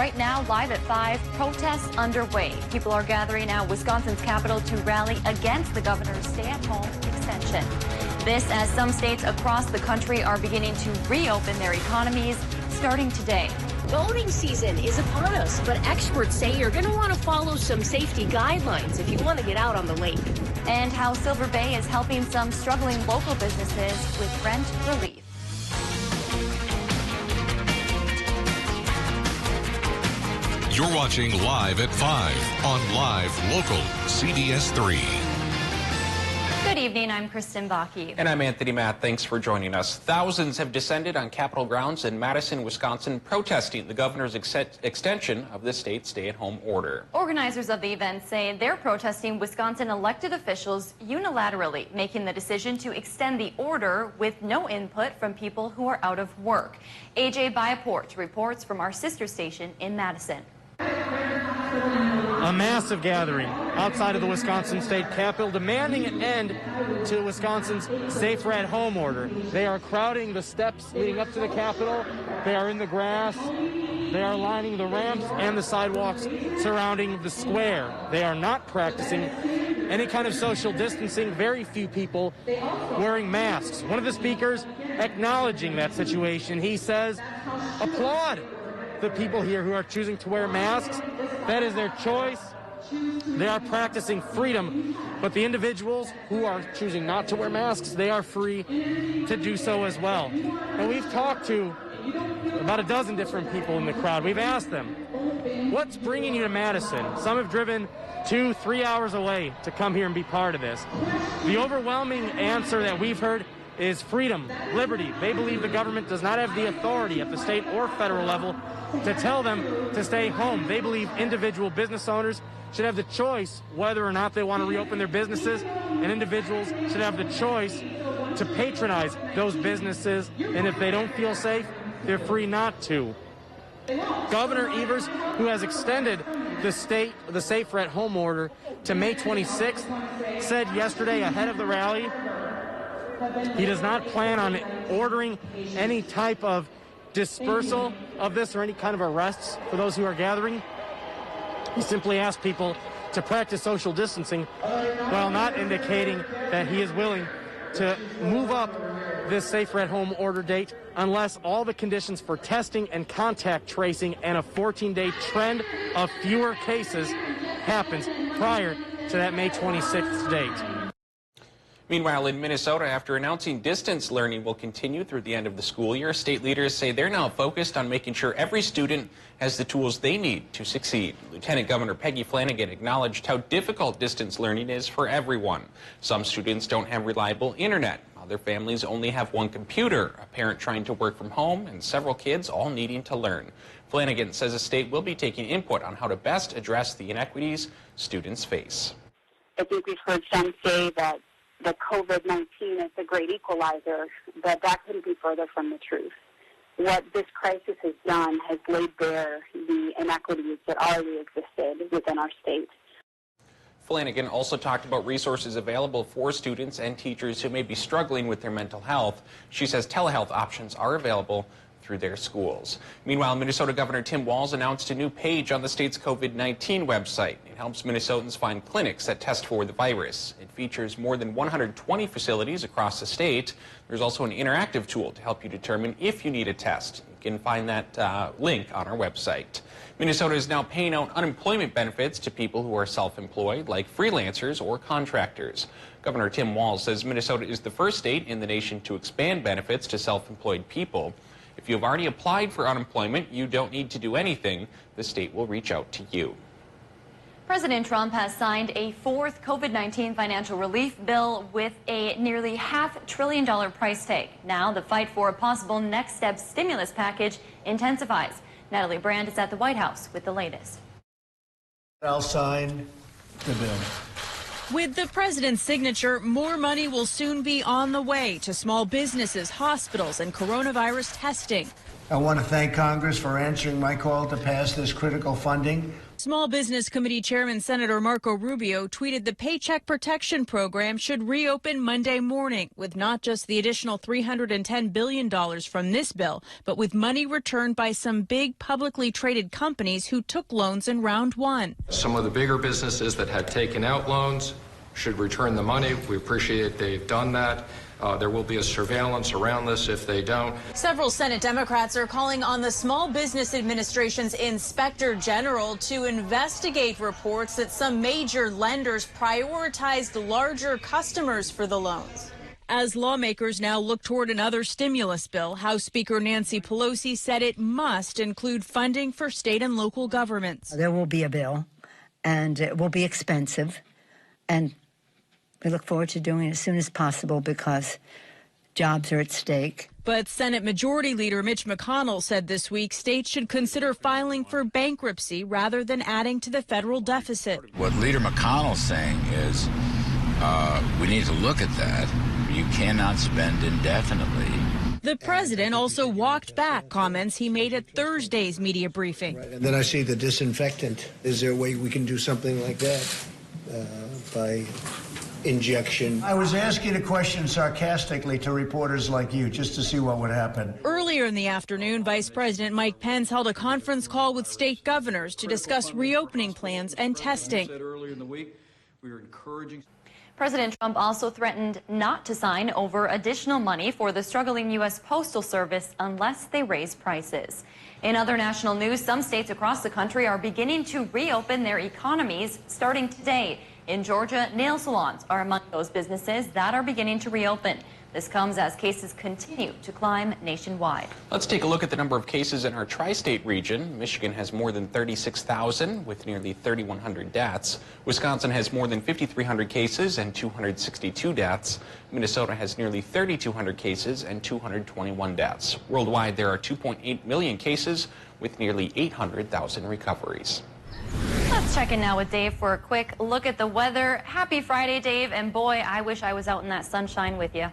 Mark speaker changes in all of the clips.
Speaker 1: right now, live at 5, protests underway. People are gathering at Wisconsin's capital to rally against the governor's stay-at-home extension. This as some states across the country are beginning to reopen their economies starting today.
Speaker 2: Boating season is upon us, but experts say you're going to want to follow some safety guidelines if you want to get out on the lake.
Speaker 1: And how Silver Bay is helping some struggling local businesses with rent relief.
Speaker 3: You're watching Live at 5 on Live Local CBS3.
Speaker 1: Good evening, I'm Kristen Bakke.
Speaker 4: And I'm Anthony Matt. Thanks for joining us. Thousands have descended on Capitol grounds in Madison, Wisconsin, protesting the governor's extension of the state's stay-at-home order.
Speaker 1: Organizers of the event say they're protesting Wisconsin elected officials unilaterally making the decision to extend the order with no input from people who are out of work. AJ Byaport reports from our sister station in Madison.
Speaker 5: A massive gathering outside of the Wisconsin State Capitol demanding an end to Wisconsin's safer at home order. They are crowding the steps leading up to the Capitol. They are in the grass. They are lining the ramps and the sidewalks surrounding the square. They are not practicing any kind of social distancing. Very few people wearing masks. One of the speakers acknowledging that situation. He says, applaud the people here who are choosing to wear masks. That is their choice. They are practicing freedom, but the individuals who are choosing not to wear masks, they are free to do so as well. And we've talked to about a dozen different people in the crowd. We've asked them, what's bringing you to Madison? Some have driven 2-3 hours away to come here and be part of this. The overwhelming answer that we've heard is freedom, liberty. They believe the government does not have the authority at the state or federal level to tell them to stay home. They believe individual business owners should have the choice whether or not they want to reopen their businesses, and individuals should have the choice to patronize those businesses, and if they don't feel safe, they're free not to. Governor Evers, who has extended the safer at home order to May 26th, said yesterday ahead of the rally he does not plan on ordering any type of dispersal of this or any kind of arrests for those who are gathering. He simply asked people to practice social distancing while not indicating that he is willing to move up this safer at home order date unless all the conditions for testing and contact tracing and a 14-day trend of fewer cases happens prior to that May 26th date.
Speaker 4: Meanwhile, in Minnesota, after announcing distance learning will continue through the end of the school year, state leaders say they're now focused on making sure every student has the tools they need to succeed. Lieutenant Governor Peggy Flanagan acknowledged how difficult distance learning is for everyone. Some students don't have reliable internet. Other families only have one computer, a parent trying to work from home, and several kids all needing to learn. Flanagan says the state will be taking input on how to best address the inequities students face.
Speaker 6: I think we've heard some say that the COVID-19 is the great equalizer, but that couldn't be further from the truth. What this crisis has done has laid bare the inequities that already existed within our state.
Speaker 4: Flanagan also talked about resources available for students and teachers who may be struggling with their mental health. She says telehealth options are available through their schools. Meanwhile, Minnesota Governor Tim Walz announced a new page on the state's COVID-19 website. It helps Minnesotans find clinics that test for the virus. It features more than 120 facilities across the state. There's also an interactive tool to help you determine if you need a test. You can find that link on our website. Minnesota is now paying out unemployment benefits to people who are self-employed, like freelancers or contractors. Governor Tim Walz says Minnesota is the first state in the nation to expand benefits to self-employed people. If you have already applied for unemployment, you don't need to do anything. The state will reach out to you.
Speaker 1: President Trump has signed a fourth COVID-19 financial relief bill with a nearly $500 billion price tag. Now the fight for a possible next step stimulus package intensifies. Natalie Brand is at the White House with the latest.
Speaker 7: I'll sign the bill.
Speaker 8: With the president's signature, more money will soon be on the way to small businesses, hospitals, and coronavirus testing.
Speaker 7: I want to thank Congress for answering my call to pass this critical funding.
Speaker 8: Small Business Committee Chairman Senator Marco Rubio tweeted the Paycheck Protection Program should reopen Monday morning with not just the additional $310 billion from this bill, but with money returned by some big publicly traded companies who took loans in round one.
Speaker 9: Some of the bigger businesses that had taken out loans should return the money. We appreciate they've done that. There will be a surveillance around this if they don't.
Speaker 8: Several Senate Democrats are calling on the Small Business Administration's Inspector General to investigate reports that some major lenders prioritized larger customers for the loans. As lawmakers now look toward another stimulus bill, House Speaker Nancy Pelosi said it must include funding for state and local governments.
Speaker 10: There will be a bill, and it will be expensive, and we look forward to doing it as soon as possible because jobs are at stake.
Speaker 8: But Senate Majority Leader Mitch McConnell said this week states should consider filing for bankruptcy rather than adding to the federal deficit.
Speaker 11: What Leader McConnell's saying is we need to look at that. You cannot spend indefinitely.
Speaker 8: The president also walked back comments he made at Thursday's media briefing.
Speaker 7: And then I see the disinfectant. Is there a way we can do something like that by injection? I was asking a question sarcastically to reporters like you just to see what would happen.
Speaker 8: Earlier in the afternoon, Vice President Mike Pence held a conference call with state governors to discuss reopening plans and testing.
Speaker 12: Earlier in the week, we were encouraging.
Speaker 1: President Trump also threatened not to sign over additional money for the struggling U.S. Postal Service unless they raise prices. In other national news, some states across the country are beginning to reopen their economies starting today. In Georgia, nail salons are among those businesses that are beginning to reopen. This comes as cases continue to climb nationwide.
Speaker 4: Let's take a look at the number of cases in our tri-state region. Michigan has more than 36,000 with nearly 3,100 deaths. Wisconsin has more than 5,300 cases and 262 deaths. Minnesota has nearly 3,200 cases and 221 deaths. Worldwide, there are 2.8 million cases with nearly 800,000 recoveries.
Speaker 1: Let's check in now with Dave for a quick look at the weather. Happy Friday, Dave. And boy, I wish I was out in that sunshine with you.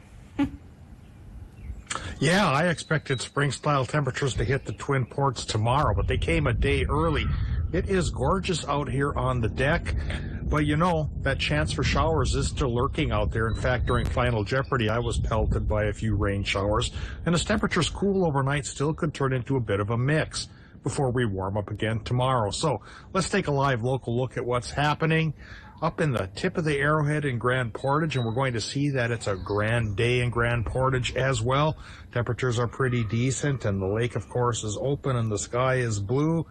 Speaker 13: Yeah, I expected spring-style temperatures to hit the Twin Ports tomorrow, but they came a day early. It is gorgeous out here on the deck, but you know, that chance for showers is still lurking out there. In fact, during Final Jeopardy, I was pelted by a few rain showers, and as temperatures cool overnight, still could turn into a bit of a mix before we warm up again tomorrow. So let's take a live local look at what's happening up in the tip of the Arrowhead in Grand Portage, and we're going to see that it's a grand day in Grand Portage as well. Temperatures are pretty decent, and the lake, of course, is open, and the sky is blue,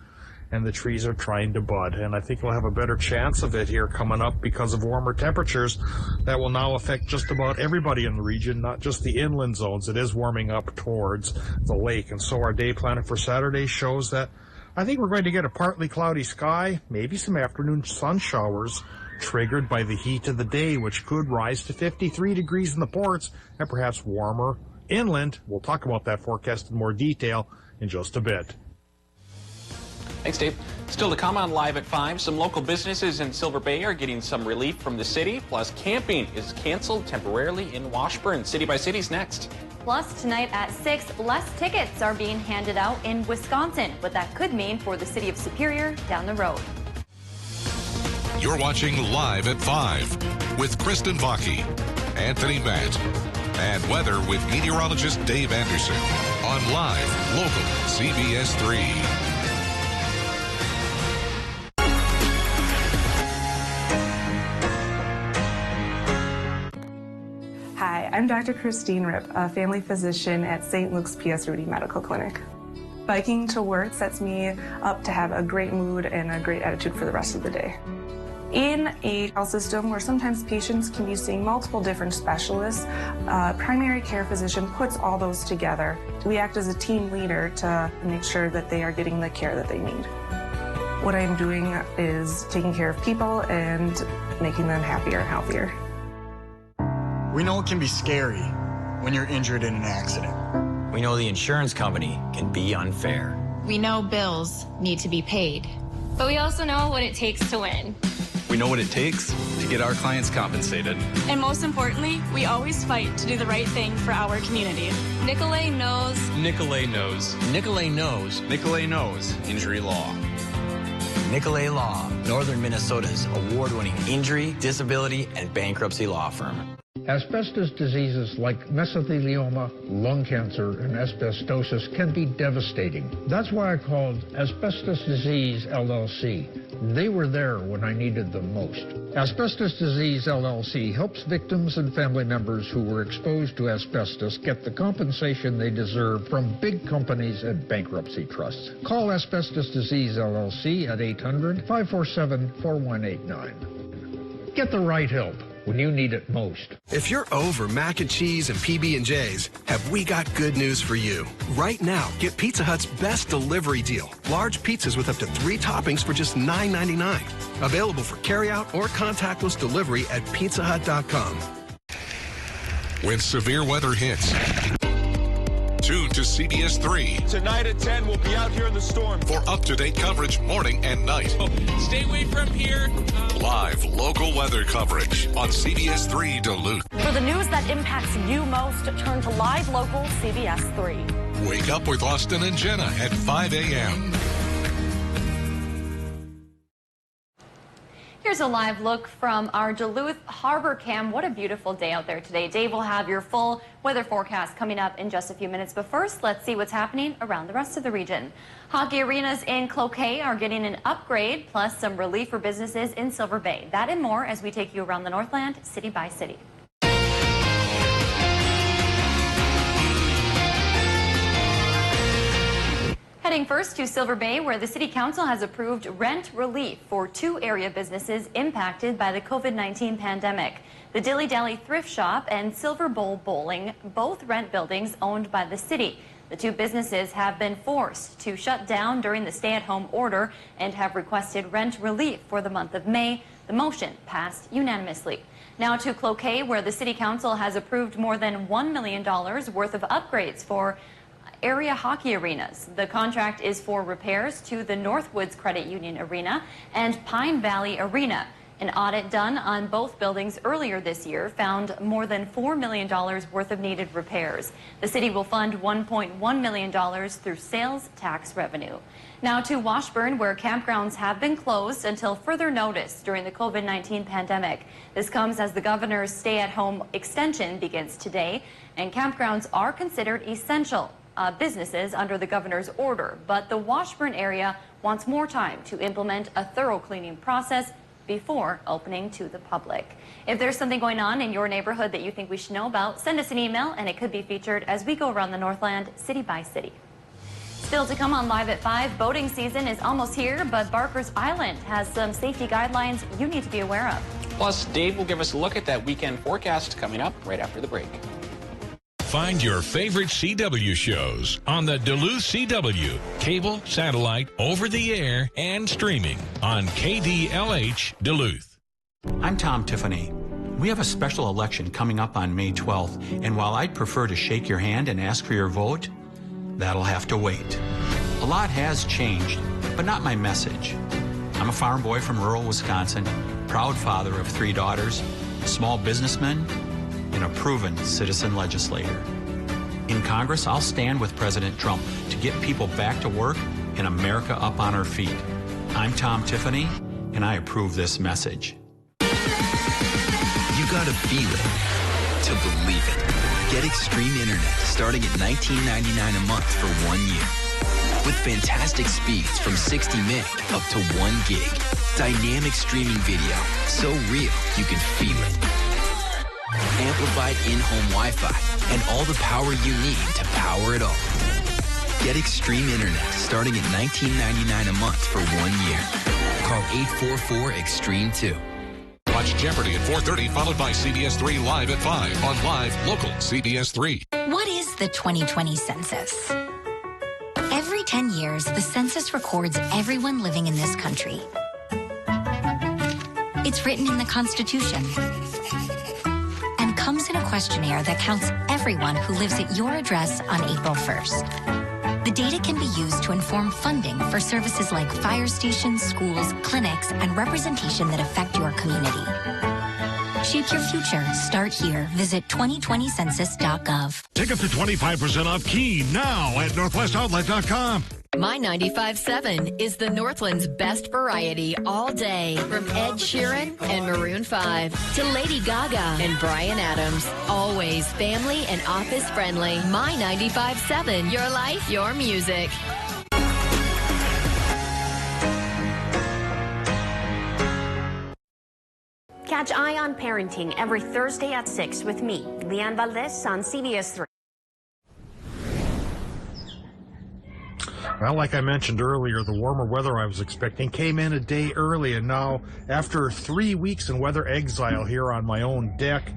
Speaker 13: and the trees are trying to bud. And I think we'll have a better chance of it here coming up because of warmer temperatures that will now affect just about everybody in the region, not just the inland zones. It is warming up towards the lake, and so our day planner for Saturday shows that I think we're going to get a partly cloudy sky, maybe some afternoon sun showers, triggered by the heat of the day, which could rise to 53 degrees in the ports and perhaps warmer inland. We'll talk about that forecast in more detail in just a bit.
Speaker 4: Thanks, Dave. Still to come on Live at 5, some local businesses in Silver Bay are getting some relief from the city, plus camping is canceled temporarily in Washburn. City by City's next.
Speaker 1: Plus, tonight at 6, less tickets are being handed out in Wisconsin, what that could mean for the city of Superior down the road.
Speaker 3: You're watching Live at 5 with Kristen Vaki, Anthony Matt, and weather with meteorologist Dave Anderson on Live Local CBS3.
Speaker 14: Hi, I'm Dr. Christine Ripp, a family physician at St. Luke's P.S. Rudy Medical Clinic. Biking to work sets me up to have a great mood and a great attitude for the rest of the day. In a health system where sometimes patients can be seeing multiple different specialists, a primary care physician puts all those together. We act as a team leader to make sure that they are getting the care that they need. What I'm doing is taking care of people and making them happier and healthier.
Speaker 15: We know it can be scary when you're injured in an accident.
Speaker 16: We know the insurance company can be unfair.
Speaker 17: We know bills need to be paid. But we also know what it takes to win. We know what it takes to get our clients compensated.
Speaker 18: And most importantly, we always fight to do the right thing for our community.
Speaker 19: Nicolay knows.
Speaker 17: Nicolay knows.
Speaker 16: Nicolay knows.
Speaker 17: Nicolay knows injury law.
Speaker 16: Nicolay Law, Northern Minnesota's award-winning injury, disability, and bankruptcy law firm.
Speaker 20: Asbestos diseases like mesothelioma, lung cancer, and asbestosis can be devastating. That's why I called Asbestos Disease LLC. They were there when I needed them most. Asbestos Disease LLC helps victims and family members who were exposed to asbestos get the compensation they deserve from big companies and bankruptcy trusts. Call Asbestos Disease LLC at 800-547-4189. Get the right help when you need it most.
Speaker 21: If you're over mac and cheese and PB&J's, have we got good news for you? Right now, get Pizza Hut's best delivery deal. Large pizzas with up to 3 toppings for just $9.99. Available for carryout or contactless delivery at pizzahut.com.
Speaker 3: When severe weather hits, tune to CBS3.
Speaker 22: Tonight at 10, we'll be out here in the storm.
Speaker 3: For up-to-date coverage morning and night.
Speaker 22: Stay away from here.
Speaker 3: Live local weather coverage on CBS3 Duluth.
Speaker 23: For the news that impacts you most, turn to live local CBS3.
Speaker 3: Wake up with Austin and Jenna at 5 a.m.
Speaker 1: Here's a live look from our Duluth Harbor Cam. What a beautiful day out there today. Dave will have your full weather forecast coming up in just a few minutes. But first, let's see what's happening around the rest of the region. Hockey arenas in Cloquet are getting an upgrade, plus some relief for businesses in Silver Bay. That and more as we take you around the Northland, city by city. Heading first to Silver Bay, where the City Council has approved rent relief for 2 area businesses impacted by the COVID-19 pandemic. The Dilly Dally Thrift Shop and Silver Bowl Bowling, both rent buildings owned by the city. The 2 businesses have been forced to shut down during the stay-at-home order and have requested rent relief for the month of May. The motion passed unanimously. Now to Cloquet, where the City Council has approved more than $1 million worth of upgrades for area hockey arenas. The contract is for repairs to the Northwoods Credit Union Arena and Pine Valley Arena. An audit done on both buildings earlier this year found more than $4 million worth of needed repairs. The city will fund $1.1 million through sales tax revenue. Now to Washburn, where campgrounds have been closed until further notice during the COVID-19 pandemic. This comes as the governor's stay-at-home extension begins today, and campgrounds are considered essential businesses under the governor's order, but the Washburn area wants more time to implement a thorough cleaning process before opening to the public. If there's something going on in your neighborhood that you think we should know about, send us an email and it could be featured as we go around the Northland city by city. Still to come on Live at 5, boating season is almost here, but Barker's Island has some safety guidelines you need to be aware of.
Speaker 4: Plus, Dave will give us a look at that weekend forecast coming up right after the break.
Speaker 3: Find your favorite CW shows on the Duluth CW, cable, satellite, over-the-air, and streaming on KDLH Duluth.
Speaker 24: I'm Tom Tiffany. We have a special election coming up on May 12th, and while I'd prefer to shake your hand and ask for your vote, that'll have to wait. A lot has changed, but not my message. I'm a farm boy from rural Wisconsin, proud father of 3 daughters, small businessman, and a proven citizen legislator. In Congress, I'll stand with President Trump to get people back to work and America up on her feet. I'm Tom Tiffany, and I approve this message.
Speaker 25: You gotta feel it to believe it. Get Extreme Internet starting at $19.99 a month for 1 year. With fantastic speeds from 60 meg up to 1 gig. Dynamic streaming video, so real you can feel it. Amplified in-home Wi-Fi, and all the power you need to power it all. Get Extreme Internet starting at $19.99 a month for 1 year. Call 844-EXTREME2.
Speaker 3: Watch Jeopardy at 4:30, followed by CBS3 Live at 5 on Live Local CBS3.
Speaker 26: What is the 2020 census? Every 10 years, the census records everyone living in this country. It's written in the Constitution and comes in a questionnaire that counts everyone who lives at your address on April 1st. The data can be used to inform funding for services like fire stations, schools, clinics, and representation that affect your community. Shape your future. Start here. Visit 2020census.gov.
Speaker 2: Take up to 25% off Key now at northwestoutlet.com.
Speaker 5: My 95.7 is the Northland's best variety all day. From Ed Sheeran and Maroon 5 to Lady Gaga and Bryan Adams. Always family and office friendly. My 95.7. Your life, your music.
Speaker 23: Catch Eye on Parenting every Thursday at 6 with me, Leanne Valdez, on CBS3.
Speaker 13: Well, like I mentioned earlier, the warmer weather I was expecting came in a day early, and now, after 3 weeks in weather exile here on my own deck,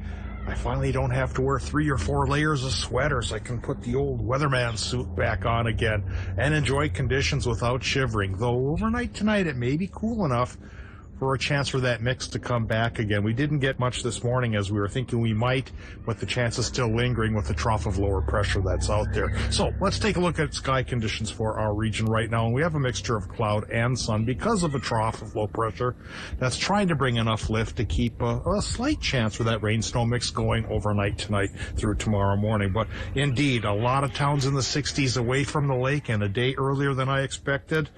Speaker 13: I finally don't have to wear 3 or 4 layers of sweaters. I can put the old weatherman suit back on again and enjoy conditions without shivering, though overnight tonight it may be cool enough for a chance for that mix to come back again. We didn't get much this morning as we were thinking we might, but the chance is still lingering with the trough of lower pressure that's out there. So let's take a look at sky conditions for our region right now. And we have a mixture of cloud and sun because of a trough of low pressure that's trying to bring enough lift to keep a slight chance for that rain-snow mix going overnight tonight through tomorrow morning. But indeed, a lot of towns in the 60s away from the lake and a day earlier than I expected.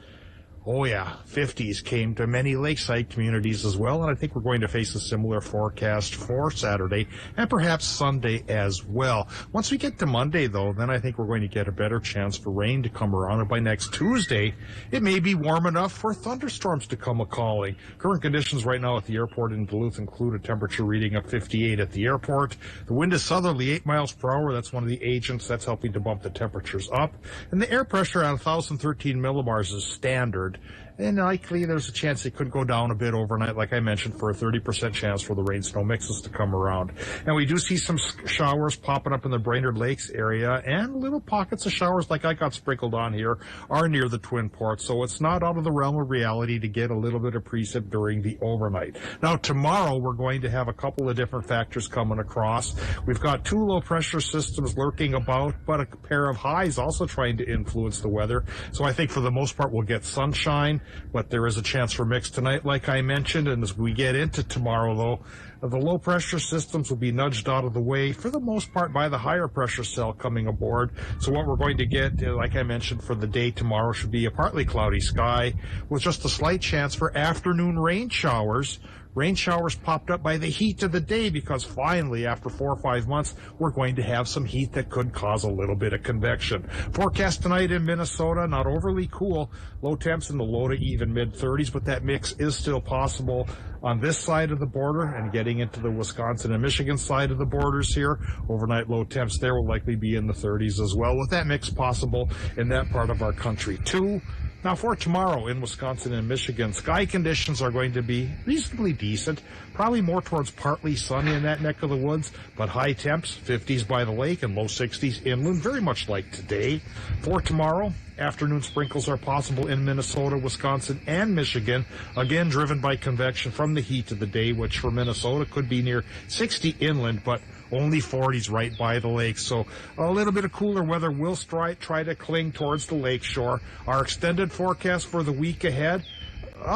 Speaker 13: Oh yeah, 50s came to many lakeside communities as well, and I think we're going to face a similar forecast for Saturday and perhaps Sunday as well. Once we get to Monday, though, then I think we're going to get a better chance for rain to come around, and by next Tuesday, it may be warm enough for thunderstorms to come a-calling. Current conditions right now at the airport in Duluth include a temperature reading of 58 at the airport. The wind is southerly, 8 miles per hour. That's one of the agents that's helping to bump the temperatures up. And the air pressure on 1,013 millibars is standard. And likely there's a chance it could go down a bit overnight, like I mentioned, for a 30% chance for the rain-snow mixes to come around. And we do see some showers popping up in the Brainerd Lakes area, and little pockets of showers like I got sprinkled on here are near the Twin Ports. So it's not out of the realm of reality to get a little bit of precip during the overnight. Now, tomorrow we're going to have a couple of different factors coming across. We've got 2 low-pressure systems lurking about, but a pair of highs also trying to influence the weather. So I think for the most part we'll get sunshine, but there is a chance for mix tonight, like I mentioned. And as we get into tomorrow, though, the low-pressure systems will be nudged out of the way, for the most part, by the higher-pressure cell coming aboard. So what we're going to get, like I mentioned, for the day tomorrow should be a partly cloudy sky with just a slight chance for afternoon rain showers. Rain showers popped up by the heat of the day because finally, after 4 or 5 months, we're going to have some heat that could cause a little bit of convection. Forecast tonight in Minnesota, not overly cool. Low temps in the low to even mid-30s, but that mix is still possible on this side of the border and getting into the Wisconsin and Michigan side of the borders here. Overnight low temps there will likely be in the 30s as well, with that mix possible in that part of our country too. Now, for tomorrow in Wisconsin and Michigan, sky conditions are going to be reasonably decent, probably more towards partly sunny in that neck of the woods, but high temps, 50s by the lake and low 60s inland, very much like today. For tomorrow, afternoon sprinkles are possible in Minnesota, Wisconsin, and Michigan, again driven by convection from the heat of the day, which for Minnesota could be near 60 inland, but only 40s right by the lake. So a little bit of cooler weather will try to cling towards the lake shore. Our extended forecast for the week ahead,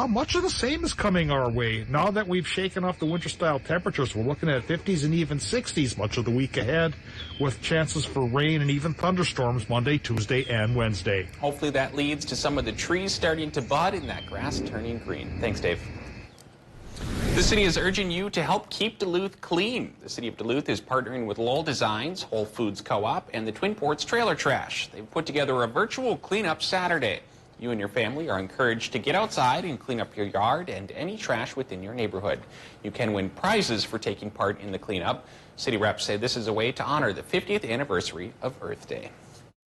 Speaker 13: much of the same is coming our way. Now that we've shaken off the winter-style temperatures, we're looking at 50s and even 60s much of the week ahead, with chances for rain and even thunderstorms Monday, Tuesday, and Wednesday.
Speaker 4: Hopefully that leads to some of the trees starting to bud and that grass turning green. Thanks, Dave. The city is urging you to help keep Duluth clean. The city of Duluth is partnering with Lowell Designs, Whole Foods Co-op, and the Twin Ports Trailer Trash. They've put together a virtual cleanup Saturday. You and your family are encouraged to get outside and clean up your yard and any trash within your neighborhood. You can win prizes for taking part in the cleanup. City reps say this is a way to honor the 50th anniversary of Earth Day.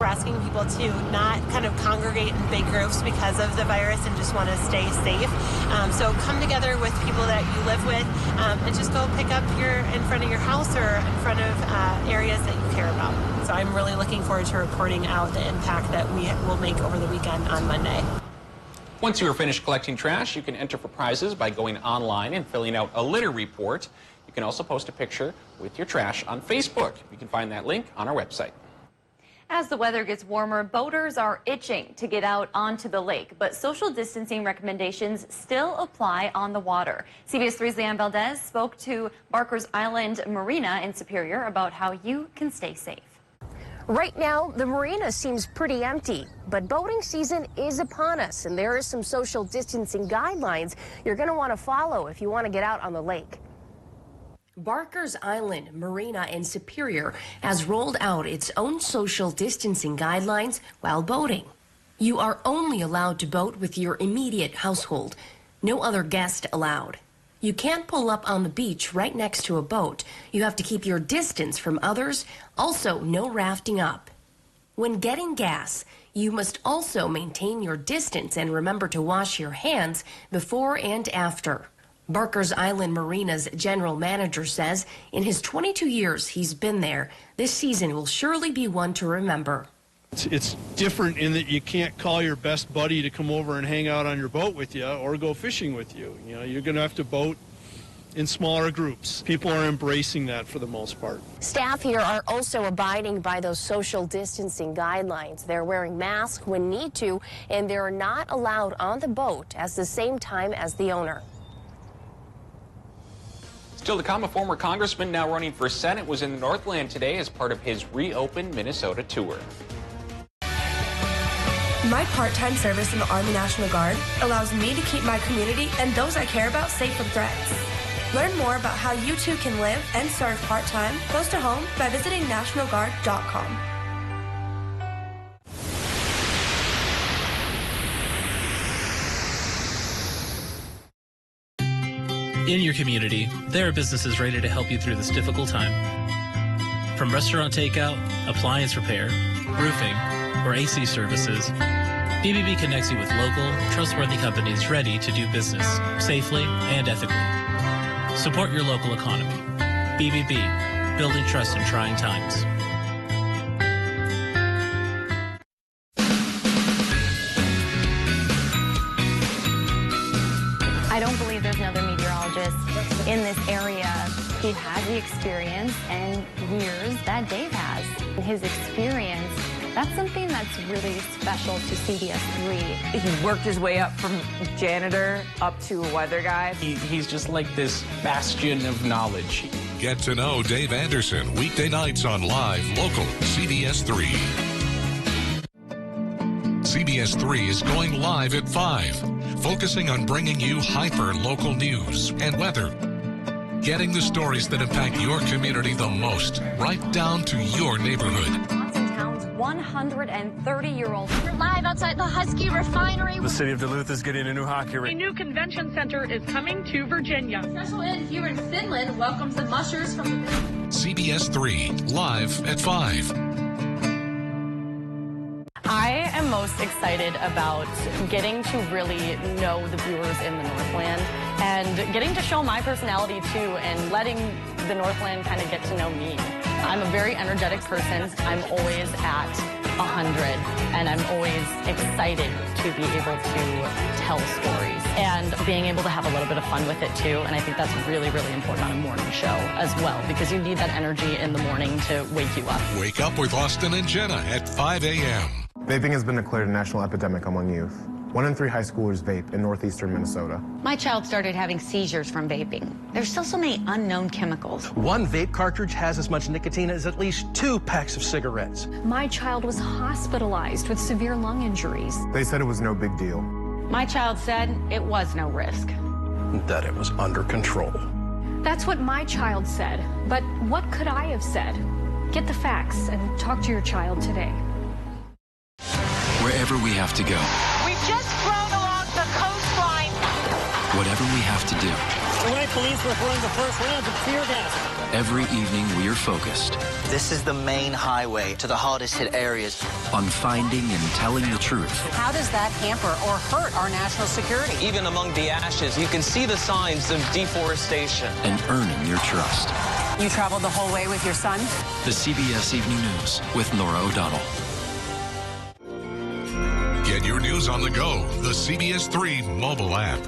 Speaker 6: We're asking people to not kind of congregate in big groups because of the virus and just want to stay safe. So come together with people that you live with and just go pick up in front of your house or in front of areas that you care about. So I'm really looking forward to reporting out the impact that we will make over the weekend on Monday.
Speaker 4: Once you are finished collecting trash, you can enter for prizes by going online and filling out a litter report. You can also post a picture with your trash on Facebook. You can find that link on our website.
Speaker 1: As the weather gets warmer, boaters are itching to get out onto the lake, but social distancing recommendations still apply on the water. CBS3's Leanne Valdez spoke to Barker's Island Marina in Superior about how you can stay safe.
Speaker 7: Right now, the marina seems pretty empty, but boating season is upon us, and there is some social distancing guidelines you're going to want to follow if you want to get out on the lake. Barker's Island Marina in Superior has rolled out its own social distancing guidelines while boating. You are only allowed to boat with your immediate household. No other guest allowed. You can't pull up on the beach right next to a boat. You have to keep your distance from others. Also, no rafting up. When getting gas, you must also maintain your distance and remember to wash your hands before and after. Barker's Island Marina's general manager says in his 22 years he's been there, this season will surely be one to remember.
Speaker 8: It's different in that you can't call your best buddy to come over and hang out on your boat with you or go fishing with you. You know, you're going to have to boat in smaller groups. People are embracing that for the most part.
Speaker 7: Staff here are also abiding by those social distancing guidelines. They're wearing masks when need to, and they're not allowed on the boat at the same time as the owner.
Speaker 4: Still to come, a former congressman now running for Senate was in the Northland today as part of his Reopen Minnesota tour.
Speaker 9: My part-time service in the Army National Guard allows me to keep my community and those I care about safe from threats. Learn more about how you too can live and serve part-time close to home by visiting nationalguard.com.
Speaker 10: In your community, there are businesses ready to help you through this difficult time. From restaurant takeout, appliance repair, roofing, or AC services, BBB connects you with local, trustworthy companies ready to do business safely and ethically. Support your local economy. BBB, building trust in trying times.
Speaker 1: I don't believe there's another meteorologist in this area who has the experience and years that Dave has. His experience, that's something that's really special to CBS3.
Speaker 11: He worked his way up from janitor up to a weather guy.
Speaker 4: He's just like this bastion of knowledge.
Speaker 3: Get to know Dave Anderson weekday nights on Live Local CBS3. CBS3 is going live at 5, focusing on bringing you hyper-local news and weather. Getting the stories that impact your community the most, right down to your neighborhood.
Speaker 1: 130-year-old.
Speaker 19: We're live outside the Husky Refinery.
Speaker 27: The city of Duluth is getting a new hockey rink.
Speaker 28: A new convention center is coming to Virginia.
Speaker 19: Special inn here in Finland welcomes the mushers from the...
Speaker 3: CBS3, live at 5.
Speaker 29: I am most excited about getting to really know the viewers in the Northland and getting to show my personality too and letting the Northland kind of get to know me. I'm a very energetic person. I'm always at 100 and I'm always excited to be able to tell stories and being able to have a little bit of fun with it too. And I think that's really, really important on a morning show as well because you need that energy in the morning to wake you up.
Speaker 3: Wake up with Austin and Jenna at 5 a.m.
Speaker 30: Vaping has been declared a national epidemic among youth. 1 in 3 high schoolers vape in northeastern Minnesota.
Speaker 31: My child started having seizures from vaping. There's still so many unknown chemicals.
Speaker 32: One vape cartridge has as much nicotine as at least 2 packs of cigarettes.
Speaker 33: My child was hospitalized with severe lung injuries.
Speaker 30: They said it was no big deal.
Speaker 31: My child said it was no risk.
Speaker 32: That it was under control.
Speaker 33: That's what my child said. But what could I have said? Get the facts and talk to your child today.
Speaker 25: Wherever we have to go.
Speaker 19: We've just flown along the coastline.
Speaker 25: Whatever we have to do.
Speaker 34: The White police were throwing the first round of tear gas.
Speaker 25: Every evening we are focused.
Speaker 35: This is the main highway to the hardest hit areas.
Speaker 25: On finding and telling the truth.
Speaker 36: How does that hamper or hurt our national security?
Speaker 37: Even among the ashes, you can see the signs of deforestation.
Speaker 25: And earning your trust.
Speaker 36: You traveled the whole way with your son?
Speaker 25: The CBS Evening News with Nora O'Donnell.
Speaker 3: Get your news on the go, the CBS3 mobile app.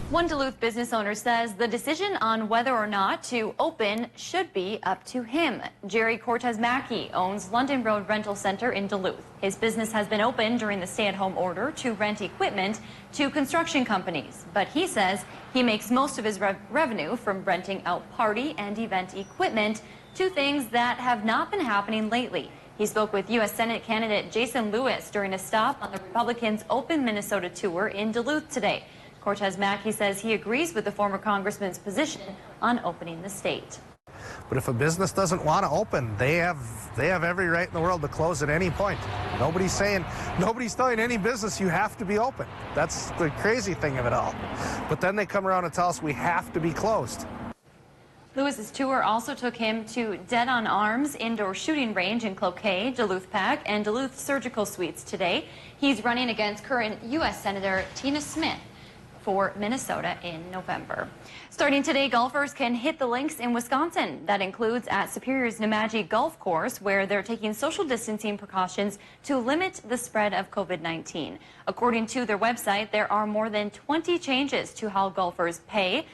Speaker 1: One Duluth business owner says the decision on whether or not to open should be up to him. Jerry Cortez Mackey owns London Road Rental Center in Duluth. His business has been open during the stay-at-home order to rent equipment to construction companies. But he says he makes most of his revenue from renting out party and event equipment to things that have not been happening lately. He spoke with U.S. Senate candidate Jason Lewis during a stop on the Republicans' Open Minnesota tour in Duluth today. Cortez Mackey says he agrees with the former congressman's position on opening the state.
Speaker 32: But if a business doesn't want to open, they have every right in the world to close at any point. Nobody's telling any business you have to be open. That's the crazy thing of it all. But then they come around and tell us we have to be closed.
Speaker 1: Lewis's tour also took him to Dead on Arms indoor shooting range in Cloquet, Duluth Pack, and Duluth Surgical Suites today. He's running against current U.S. Senator Tina Smith for Minnesota in November. Starting today, golfers can hit the links in Wisconsin. That includes at Superior's Nemadji Golf Course, where they're taking social distancing precautions to limit the spread of COVID-19. According to their website, there are more than 20 changes to how golfers play,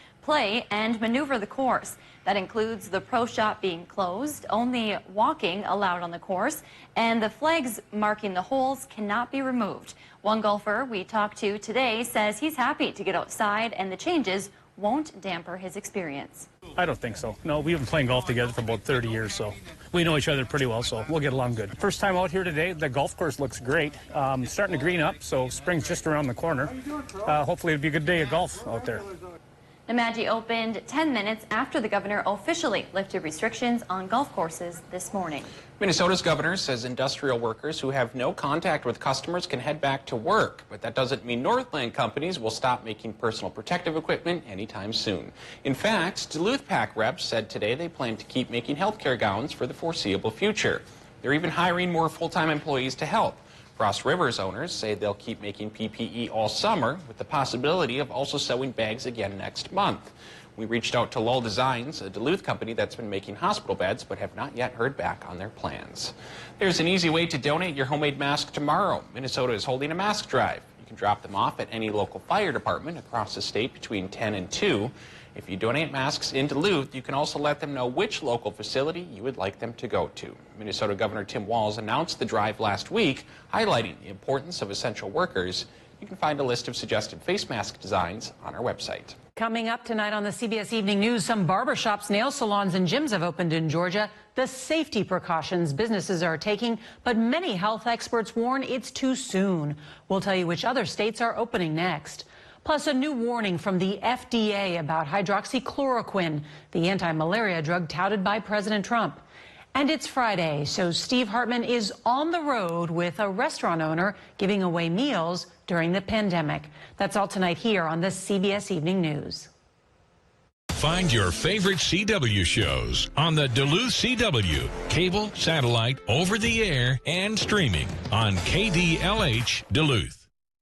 Speaker 1: and maneuver the course. That includes the pro shop being closed, only walking allowed on the course, and the flags marking the holes cannot be removed. One golfer we talked to today says he's happy to get outside and the changes won't damper his experience.
Speaker 2: I don't think so. No, we've been playing golf together for about 30 years, so we know each other pretty well, so we'll get along good. First time out here today, the golf course looks great. Starting to green up, so spring's just around the corner. Hopefully it'll be a good day of golf out there.
Speaker 1: Nemadji opened 10 minutes after the governor officially lifted restrictions on golf courses this morning.
Speaker 4: Minnesota's governor says industrial workers who have no contact with customers can head back to work, but that doesn't mean Northland companies will stop making personal protective equipment anytime soon. In fact, Duluth Pack reps said today they plan to keep making healthcare gowns for the foreseeable future. They're even hiring more full-time employees to help. Cross Rivers owners say they'll keep making PPE all summer with the possibility of also sewing bags again next month. We reached out to Lull Designs, a Duluth company that's been making hospital beds but have not yet heard back on their plans. There's an easy way to donate your homemade mask tomorrow. Minnesota is holding a mask drive. You can drop them off at any local fire department across the state between 10 and 2. If you donate masks in Duluth, you can also let them know which local facility you would like them to go to. Minnesota Governor Tim Walz announced the drive last week, highlighting the importance of essential workers. You can find a list of suggested face mask designs on our website.
Speaker 36: Coming up tonight on the CBS Evening News, some barbershops, nail salons, and gyms have opened in Georgia. The safety precautions businesses are taking, but many health experts warn it's too soon. We'll tell you which other states are opening next. Plus, a new warning from the FDA about hydroxychloroquine, the anti-malaria drug touted by President Trump. And it's Friday, so Steve Hartman is on the road with a restaurant owner giving away meals during the pandemic. That's all tonight here on the CBS Evening News.
Speaker 3: Find your favorite CW shows on the Duluth CW, cable, satellite, over the air, and streaming on KDLH Duluth.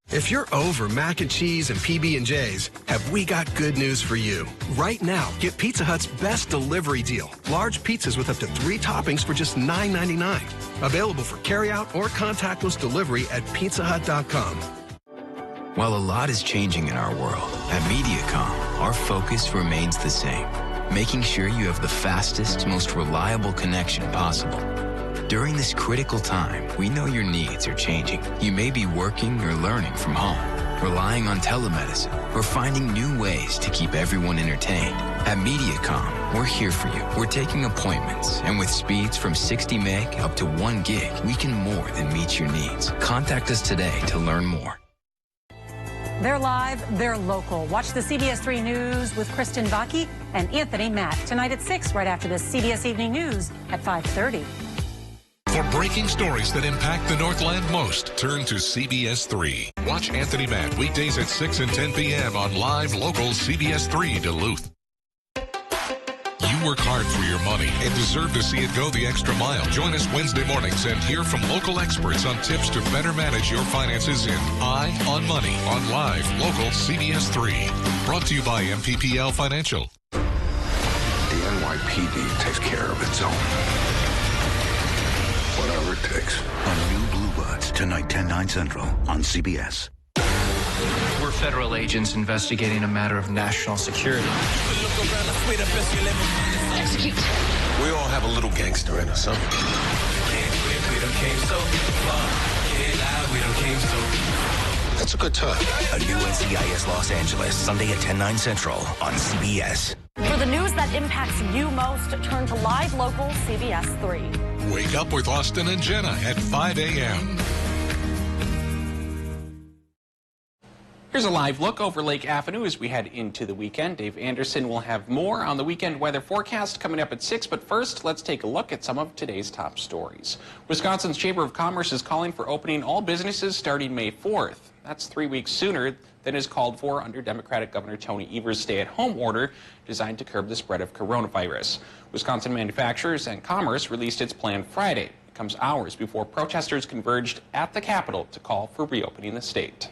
Speaker 5: If you're over mac and cheese and PB&Js, have we got good news for you. Right now, get Pizza Hut's best delivery deal. Large pizzas with up to 3 toppings for just $9.99. Available for carryout or contactless delivery at pizzahut.com.
Speaker 25: While a lot is changing in our world, at Mediacom, our focus remains the same. Making sure you have the fastest, most reliable connection possible. During this critical time, we know your needs are changing. You may be working or learning from home, relying on telemedicine, or finding new ways to keep everyone entertained. At Mediacom, we're here for you. We're taking appointments, and with speeds from 60 meg up to 1 gig, we can more than meet your needs. Contact us today to learn more.
Speaker 36: They're live, they're local. Watch the CBS3 News with Kristen Baki and Anthony Matt tonight at 6, right after the CBS Evening News at 5:30.
Speaker 3: For breaking stories that impact the Northland most, turn to CBS3. Watch Anthony Matt weekdays at 6 and 10 p.m. on live local CBS3 Duluth. You work hard for your money and deserve to see it go the extra mile. Join us Wednesday mornings and hear from local experts on tips to better manage your finances in Eye on Money on live local CBS3. Brought to you by MPPL Financial.
Speaker 6: The NYPD takes care of its own. Whatever it takes.
Speaker 8: On New Blue Bloods, tonight 10/9 Central on CBS.
Speaker 7: We're federal agents investigating a matter of national security.
Speaker 8: Execute. We all have a little gangster in us, huh? That's a good time.
Speaker 9: A new NCIS Los Angeles, Sunday at 10/9 Central on CBS.
Speaker 29: For the news that impacts you most, turn to live local CBS3.
Speaker 3: Wake up with Austin and Jenna at 5 a.m.
Speaker 4: Here's a live look over Lake Avenue as we head into the weekend. Dave Anderson will have more on the weekend weather forecast coming up at 6. But first, let's take a look at some of today's top stories. Wisconsin's Chamber of Commerce is calling for opening all businesses starting May 4th. That's 3 weeks sooner than is called for under Democratic Governor Tony Evers' stay-at-home order designed to curb the spread of coronavirus. Wisconsin Manufacturers and Commerce released its plan Friday. It comes hours before protesters converged at the Capitol to call for reopening the state.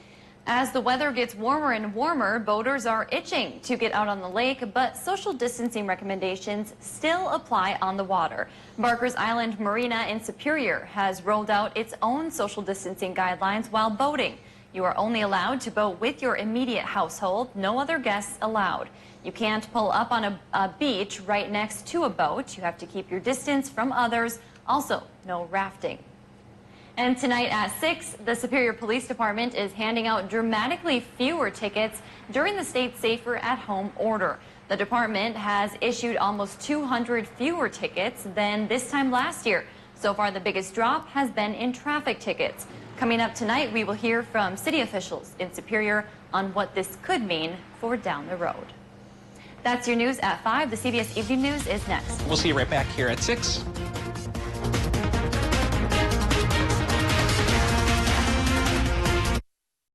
Speaker 1: As the weather gets warmer and warmer, boaters are itching to get out on the lake, but social distancing recommendations still apply on the water. Barker's Island Marina in Superior has rolled out its own social distancing guidelines while boating. You are only allowed to boat with your immediate household, no other guests allowed. You can't pull up on a beach right next to a boat. You have to keep your distance from others. Also, no rafting. And tonight at 6, the Superior Police Department is handing out dramatically fewer tickets during the state's Safer at Home order. The department has issued almost 200 fewer tickets than this time last year. So far, the biggest drop has been in traffic tickets. Coming up tonight, we will hear from city officials in Superior on what this could mean for down the road. That's your news at 5. The CBS Evening News is next.
Speaker 4: We'll see you right back here at 6.